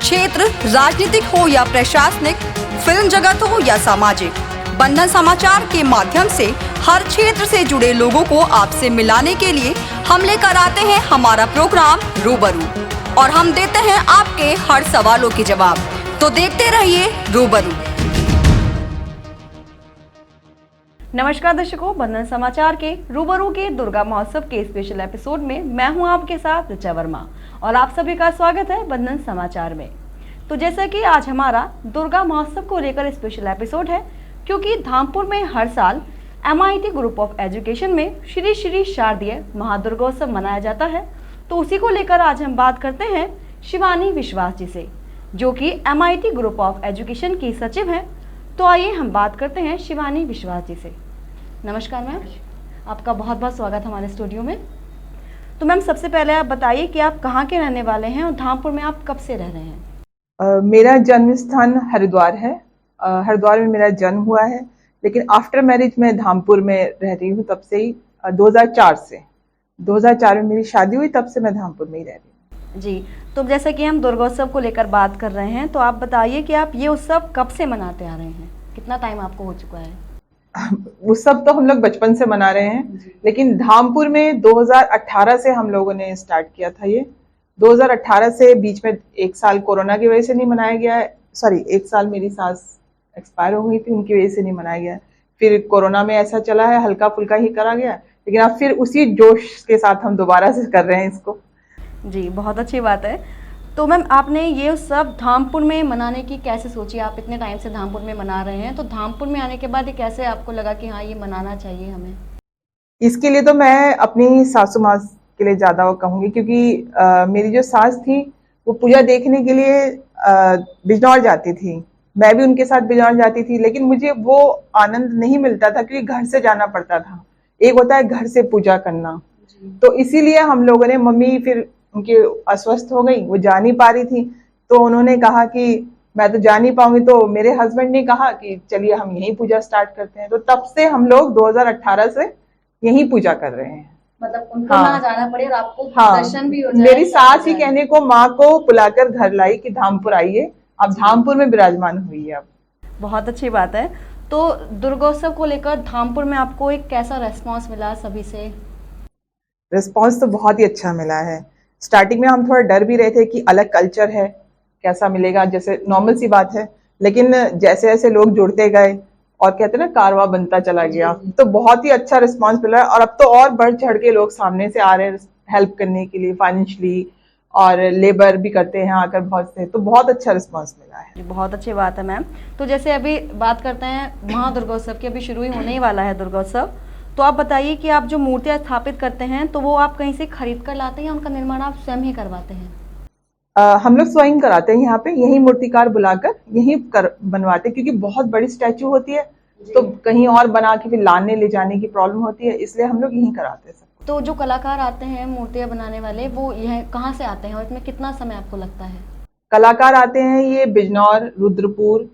क्षेत्र राजनीतिक हो या प्रशासनिक, फिल्म जगत हो या सामाजिक, बंधन समाचार के माध्यम से हर क्षेत्र से जुड़े लोगों को आपसे मिलाने के लिए हम लेकर आते हैं हमारा प्रोग्राम रूबरू, और हम देते हैं आपके हर सवालों के जवाब। तो देखते रहिए रूबरू। नमस्कार दर्शकों, बंधन समाचार के रूबरू के दुर्गा महोत्सव के स्पेशल एपिसोड में मैं हूं आपके साथ ऋचा वर्मा और आप सभी का स्वागत है बंधन समाचार में। तो जैसा कि आज हमारा दुर्गा महोत्सव को लेकर स्पेशल एपिसोड है, क्योंकि धामपुर में हर साल MIT ग्रुप ऑफ एजुकेशन में श्री श्री शारदीय महादुर्गोत्सव मनाया जाता है। तो उसी को लेकर आज हम बात करते हैं शिवानी विश्वास जी से, जो कि MIT ग्रुप ऑफ एजुकेशन की सचिव हैं। तो आइए हम बात करते हैं शिवानी विश्वास जी से। नमस्कार मैम, आपका बहुत बहुत स्वागत हमारे स्टूडियो में। तो मैम, सबसे पहले आप बताइए कि आप कहाँ के रहने वाले हैं और धामपुर में आप कब से रह रहे हैं? मेरा जन्म स्थान हरिद्वार है। हरिद्वार में मेरा जन्म हुआ है, लेकिन आफ्टर मैरिज मैं धामपुर में रह रही हूँ तब से ही। 2004 में मेरी शादी हुई, तब से मैं धामपुर में ही रह रही हूँ। जी, तो जैसे कि हम दुर्गोत्सव को लेकर बात कर रहे हैं, तो आप बताइए कि आप ये उत्सव कब से मनाते आ रहे हैं, कितना टाइम आपको हो चुका है? उत्सव तो हम लोग बचपन से मना रहे हैं, लेकिन धामपुर में 2018 से हम लोगों ने स्टार्ट किया था। ये 2018 से बीच में एक साल कोरोना की वजह से नहीं मनाया गया है। सॉरी, एक साल मेरी सास एक्सपायर हो गई थी, उनकी वजह से नहीं मनाया गया। फिर कोरोना में ऐसा चला है, हल्का फुल्का ही करा गया, लेकिन अब फिर उसी जोश के साथ हम दोबारा से कर रहे हैं इसको। जी, बहुत अच्छी बात है। तो मैम, आपने ये उत्सव धामपुर में मनाने की कैसे सोची? आप इतने टाइम से धामपुर में मना रहे हैं, तो धामपुर में आने के बाद ये कैसे आपको लगा कि हाँ, ये मनाना चाहिए हमें? इसके लिए तो मैं अपनी सासू माँ के लिए ज्यादा वो कहूंगी, क्योंकि मेरी जो सास थी वो पूजा देखने के लिए बिजनौर जाती थी। मैं भी उनके साथ बिजनौर जाती थी, लेकिन मुझे वो आनंद नहीं मिलता था, क्योंकि घर से जाना पड़ता था। एक होता है घर से पूजा करना, तो इसीलिए हम लोगों ने, मम्मी फिर उनकी अस्वस्थ हो गई, वो जा नहीं पा रही थी, तो उन्होंने कहा कि मैं तो जा नहीं पाऊंगी। तो मेरे हस्बैंड ने कहा कि चलिए हम यहीं पूजा स्टार्ट करते हैं। तो तब से हम लोग 2018 से यहीं पूजा कर रहे हैं। मतलब उनको हाँ, ना जाना पड़े और आपको हाँ, दर्शन भी हो जाए। मेरी सास ही कहने को माँ को बुलाकर घर लाई कि धामपुर आइए। अब धामपुर में विराजमान हुई है। अब बहुत अच्छी बात है। तो दुर्गोत्सव को लेकर धामपुर में आपको एक कैसा रेस्पॉन्स मिला सभी से? रिस्पॉन्स तो बहुत ही अच्छा मिला है। स्टार्टिंग में हम थोड़ा डर भी रहे थे कि अलग कल्चर है, कैसा मिलेगा, जैसे नॉर्मल सी बात है, लेकिन जैसे जैसे लोग जुड़ते गए और कहते हैं ना, कारवां बनता चला गया, तो बहुत ही अच्छा रिस्पांस मिला। और अब तो और बढ़ चढ़ के लोग सामने से आ रहे हैं हेल्प करने के लिए, फाइनेंशियली, और लेबर भी करते हैं आकर बहुत से। तो बहुत अच्छा रिस्पांस मिला है। बहुत अच्छी बात है मैम। तो जैसे अभी बात करते हैं महादुर्गोत्सव की, अभी शुरू ही होने ही वाला है दुर्गोत्सव। तो आप बताइए कि आप जो मूर्तियां स्थापित करते हैं, तो वो आप कहीं से खरीद कर लाते हैं या उनका निर्माण आप स्वयं ही करवाते हैं? हम लोग स्वयं कराते हैं यहाँ पे, यही मूर्तिकार बुलाकर यही बनवाते हैं, क्योंकि बहुत बड़ी स्टैचू होती है, तो कहीं और बना के फिर लाने ले जाने की प्रॉब्लम होती है, इसलिए हम लोग यही कराते हैं सब। तो जो कलाकार आते हैं मूर्तियां बनाने वाले, वो यह कहाँ से आते हैं और इसमें कितना समय आपको लगता है? कलाकार आते हैं ये बिजनौर, रुद्रपुर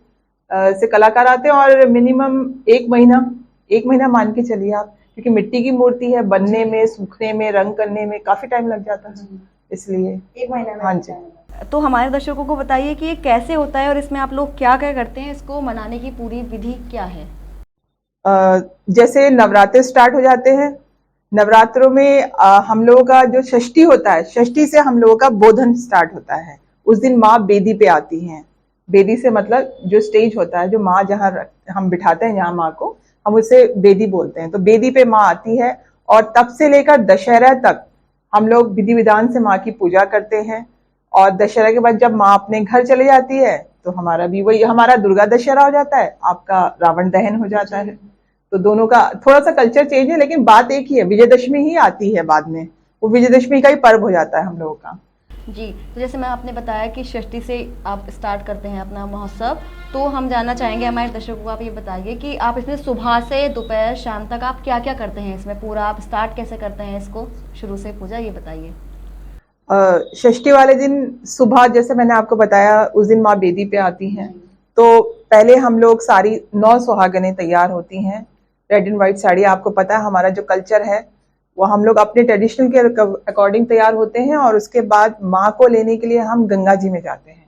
से कलाकार आते हैं, और मिनिमम एक महीना मान के चलिए आप, क्योंकि मिट्टी की मूर्ति है, बनने में, सूखने में, रंग करने में काफी टाइम लग जाता है, इसलिए 1 महीना में। हाँ जी। तो हमारे दर्शकों को बताइए कि ये कैसे होता है और इसमें आप लोग क्या क्या करते हैं, इसको मनाने की पूरी विधि क्या है? जैसे नवरात्र स्टार्ट हो जाते हैं, नवरात्रों में हम लोगों का जो षष्ठी होता है, षष्ठी से हम लोगों का बोधन स्टार्ट होता है। उस दिन माँ बेदी पे आती हैं। बेदी से मतलब जो स्टेज होता है, जो माँ जहाँ हम बिठाते हैं, जहाँ माँ को हम उसे बेदी बोलते हैं। तो बेदी पे माँ आती है, और तब से लेकर दशहरा तक हम लोग विधि विधान से माँ की पूजा करते हैं। और दशहरा के बाद जब माँ अपने घर चले जाती है, तो हमारा भी वही, हमारा दुर्गा दशहरा हो जाता है, आपका रावण दहन हो जाता है। तो दोनों का थोड़ा सा कल्चर चेंज है, लेकिन बात एक ही है। विजयदशमी ही आती है बाद में, वो विजयदशमी का ही पर्व हो जाता है हम लोगों का। जी, तो जैसे मैं आपने बताया कि षष्ठी से आप स्टार्ट करते हैं अपना महोत्सव, तो हम जानना चाहेंगे हमारे दर्शकों को, आप ये बताइए कि आप इसमें सुबह से दोपहर शाम तक आप क्या क्या करते हैं इसमें, पूरा आप स्टार्ट कैसे करते हैं इसको, शुरू से पूजा, ये बताइए। षष्ठी वाले दिन सुबह, जैसे मैंने आपको बताया, उस दिन माँ बेदी पे आती हैं। तो पहले हम लोग सारी 9 सुहागनें तैयार होती हैं, रेड एंड व्हाइट साड़ी। आपको पता है हमारा जो कल्चर है, वो हम लोग अपने ट्रेडिशनल के अकॉर्डिंग तैयार होते हैं, और उसके बाद माँ को लेने के लिए हम गंगा जी में जाते हैं।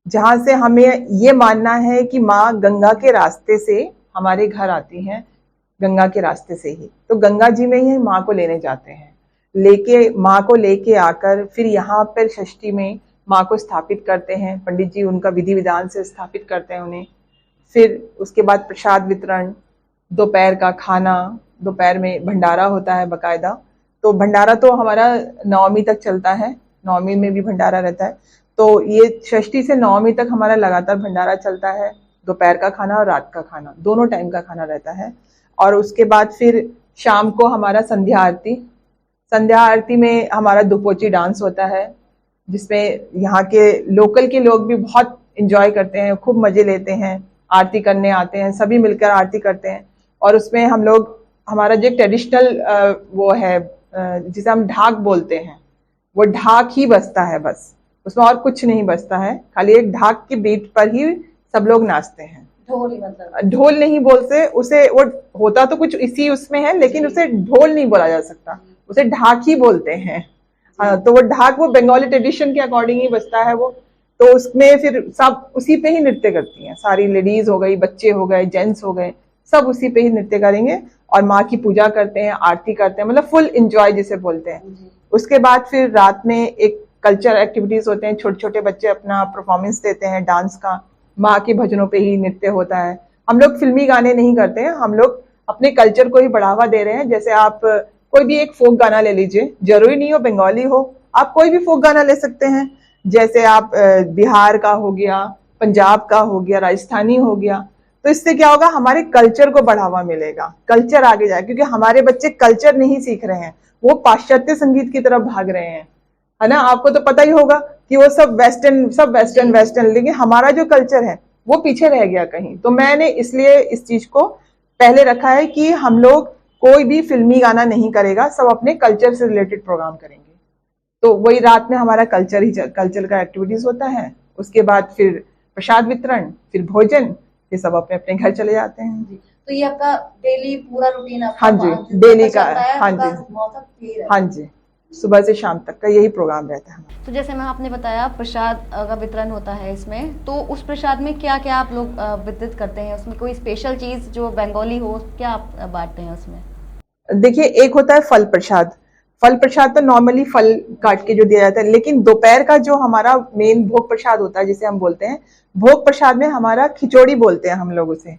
जहाँ से हमें ये मानना है कि माँ गंगा के रास्ते से हमारे घर आती हैं, गंगा के रास्ते से ही। तो गंगा जी में ही माँ को लेने जाते हैं, माँ को लेके आकर फिर यहाँ पर षष्ठी में माँ को स्थापित करते हैं। पंडित जी उनका विधि विधान से स्थापित करते हैं उन्हें। फिर उसके बाद प्रसाद वितरण, दोपहर का खाना, दोपहर में भंडारा होता है बकायदा। तो भंडारा तो हमारा नवमी तक चलता है, नवमी में भी भंडारा रहता है। तो ये षष्ठी से नवमी तक हमारा लगातार भंडारा चलता है। दोपहर का खाना और रात का खाना, दोनों टाइम का खाना रहता है। और उसके बाद फिर शाम को हमारा संध्या आरती। संध्या आरती में हमारा दुपोची डांस होता है, जिसमें यहाँ के लोकल के लोग भी बहुत एंजॉय करते हैं, खूब मजे लेते हैं, आरती करने आते हैं, सभी मिलकर आरती करते हैं। और उसमें हम लोग, हमारा जो ट्रेडिशनल वो है जिसे हम ढाक बोलते हैं, वो ढाक ही बजता है बस, उसमें और कुछ नहीं बजता है, खाली एक ढाक की बीट पर ही सब लोग नाचते हैं। ढोल मतलब ढोल नहीं बोलते उसे, वो होता तो कुछ इसी उसमें है, लेकिन उसे ढोल नहीं बोला जा सकता, उसे ढाक ही बोलते हैं। तो वो ढाक वो बंगाली ट्रेडिशन के अकॉर्डिंग ही बजता है वो। तो उसमें फिर सब उसी पे ही नृत्य करती हैं, सारी लेडीज हो गई, बच्चे हो गए, जेंट्स हो गए, सब उसी पे ही नृत्य करेंगे और माँ की पूजा करते हैं, आरती करते हैं, मतलब फुल एंजॉय जिसे बोलते हैं। उसके बाद फिर रात में एक कल्चर एक्टिविटीज होते हैं, छोटे छोटे बच्चे अपना परफॉर्मेंस देते हैं डांस का, माँ के भजनों पे ही नृत्य होता है। हम लोग फिल्मी गाने नहीं करते हैं, हम लोग अपने कल्चर को ही बढ़ावा दे रहे हैं। जैसे आप कोई भी एक फोक गाना ले लीजिए, जरूरी नहीं हो बंगाली हो, आप कोई भी फोक गाना ले सकते हैं। जैसे आप बिहार का हो गया, पंजाब का हो गया, राजस्थानी हो गया। तो इससे क्या होगा, हमारे कल्चर को बढ़ावा मिलेगा, कल्चर आगे जाए, क्योंकि हमारे बच्चे कल्चर नहीं सीख रहे हैं, वो पाश्चात्य संगीत की तरफ भाग रहे हैं, है ना। आपको तो पता ही होगा कि वो सब वेस्टर्न, लेकिन हमारा जो कल्चर है वो पीछे रह गया कहीं। तो मैंने इसलिए इस चीज को पहले रखा है कि हम लोग कोई भी फिल्मी गाना नहीं करेगा, सब अपने कल्चर से रिलेटेड प्रोग्राम करेंगे। तो वही रात में हमारा कल्चर का एक्टिविटीज होता है। उसके बाद फिर प्रसाद वितरण, फिर भोजन, फिर सब अपने अपने घर चले जाते हैं। तो ये आपका डेली पूरा रूटीन आपका? हाँ जी, डेली का, हाँ जी, हाँ जी, सुबह से शाम तक का यही प्रोग्राम रहता है। तो जैसे मैं आपने बताया प्रसाद का वितरण होता है इसमें, तो उस प्रसाद में क्या क्या आप लोग वितरित करते हैं? उसमें कोई स्पेशल चीज जो बंगाली हो, क्या आप बांटते हैं उसमें? देखिए, एक होता है फल प्रसाद। फल प्रसाद तो नॉर्मली फल काट के जो दिया जाता है, लेकिन दोपहर का जो हमारा मेन भोग प्रसाद होता है, जिसे हम बोलते हैं भोग प्रसाद में हमारा खिचड़ी बोलते हैं हम लोग उसे।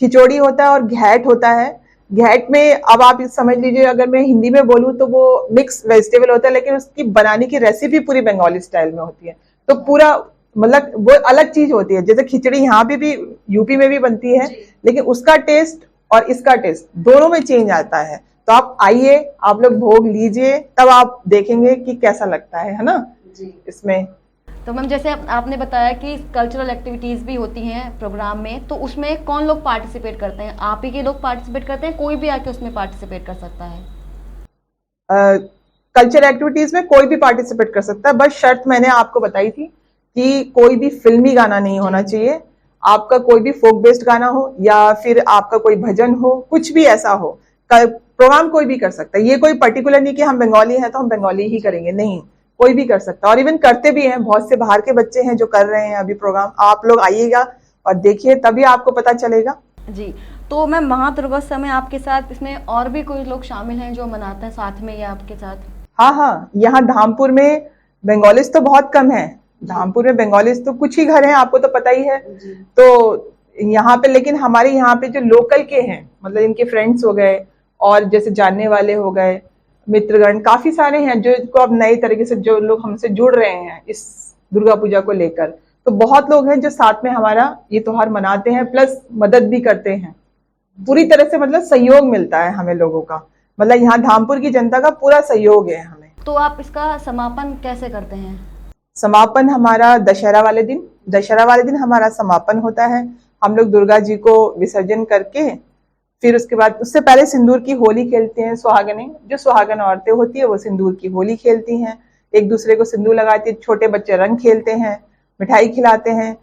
खिचड़ी होता है और घेट होता है। घेट में अब आप समझ लीजिए, अगर मैं हिंदी में बोलूं तो वो मिक्स वेजिटेबल होता है, लेकिन उसकी बनाने की रेसिपी पूरी बंगाली स्टाइल में होती है। तो पूरा मतलब वो अलग चीज होती है। जैसे खिचड़ी यहाँ पे भी यूपी में भी बनती है, लेकिन उसका टेस्ट और इसका टेस्ट दोनों में चेंज आता है। तो आप आइए, आप लोग भोग लीजिए, तब आप देखेंगे कि कैसा लगता है ना जी इसमें। तो मैम जैसे आपने बताया कि कल्चरल एक्टिविटीज भी होती हैं प्रोग्राम में, तो उसमें कौन लोग पार्टिसिपेट करते हैं? आप ही के लोग पार्टिसिपेट करते हैं, कोई भी आके उसमें पार्टिसिपेट कर सकता है? कल्चरल एक्टिविटीज में कोई भी पार्टिसिपेट कर सकता है, बस शर्त मैंने आपको बताई थी कि कोई भी फिल्मी गाना नहीं होना चाहिए। आपका कोई भी फोक बेस्ड गाना हो या फिर आपका कोई भजन हो, कुछ भी ऐसा हो, प्रोग्राम कोई भी कर सकता है। ये कोई पर्टिकुलर नहीं कि हम बंगाली हैं तो हम बंगाली ही करेंगे, नहीं, कोई भी कर सकता है। और इवन करते भी हैं, बहुत से बाहर के बच्चे हैं जो कर रहे हैं अभी प्रोग्राम। आप लोग आइएगा और देखिए, तभी आपको पता चलेगा जी। तो मैम महादुर्गोत्सव में आपके साथ इसमें और भी कोई लोग शामिल हैं जो मनाते हैं साथ में या आपके साथ? हाँ, यहाँ धामपुर में बंगालीज तो बहुत कम है। धामपुर में बंगालीज तो कुछ ही घर हैं, आपको तो पता ही है। तो यहाँ पे, लेकिन हमारे यहाँ पे जो लोकल के हैं, मतलब इनके फ्रेंड्स हो गए और जैसे जानने वाले हो गए, मित्रगण काफी सारे हैं जो इसको अब नए तरीके से जो लोग हमसे जुड़ रहे हैं इस दुर्गा पूजा को लेकर। तो बहुत लोग हैं जो साथ में हमारा ये त्योहार मनाते हैं, प्लस मदद भी करते हैं। पूरी तरह से मतलब सहयोग मिलता है हमें लोगों का, मतलब यहाँ धामपुर की जनता का पूरा सहयोग है हमें। तो आप इसका समापन कैसे करते हैं? समापन हमारा दशहरा वाले दिन हमारा समापन होता है। हम लोग दुर्गा जी को विसर्जन करके फिर उसके बाद, उससे पहले सिंदूर की होली खेलते हैं। सुहागनें, जो सुहागन औरतें होती है वो सिंदूर की होली खेलती हैं, एक दूसरे को सिंदूर लगाती है। छोटे बच्चे रंग खेलते हैं, मिठाई खिलाते हैं,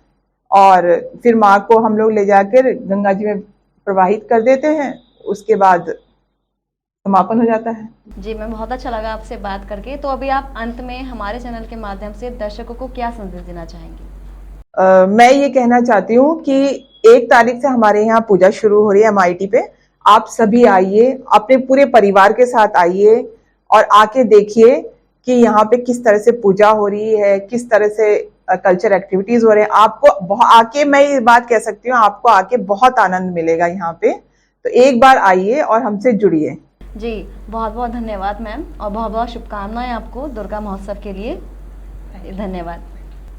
और फिर माँ को हम लोग ले जाकर गंगा जी में प्रवाहित कर देते हैं। उसके बाद समापन हो जाता है। जी मैम, बहुत अच्छा लगा आपसे बात करके। तो अभी आप अंत में हमारे चैनल के माध्यम से दर्शकों को क्या संदेश देना चाहेंगे? मैं ये कहना चाहती हूँ कि 1 तारीख से हमारे यहाँ पूजा शुरू हो रही है MIT पे। आप सभी आइए, अपने पूरे परिवार के साथ आइए और आके देखिए कि यहाँ पे किस तरह से पूजा हो रही है, किस तरह से कल्चर एक्टिविटीज हो रहे हैं। आपको आके, मैं ये बात कह सकती हूँ, आपको आके बहुत आनंद मिलेगा यहाँ पे। तो एक बार आइए और हमसे जुड़िए। जी, बहुत बहुत धन्यवाद मैम, और बहुत बहुत शुभकामनाएं आपको दुर्गा महोत्सव के लिए। धन्यवाद।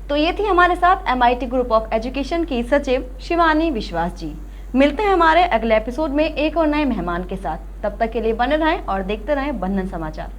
तो ये थी हमारे साथ MIT ग्रुप ऑफ एजुकेशन की सचिव शिवानी विश्वास जी। मिलते हैं हमारे अगले एपिसोड में एक और नए मेहमान के साथ। तब तक के लिए बने रहें और देखते रहें बंधन समाचार।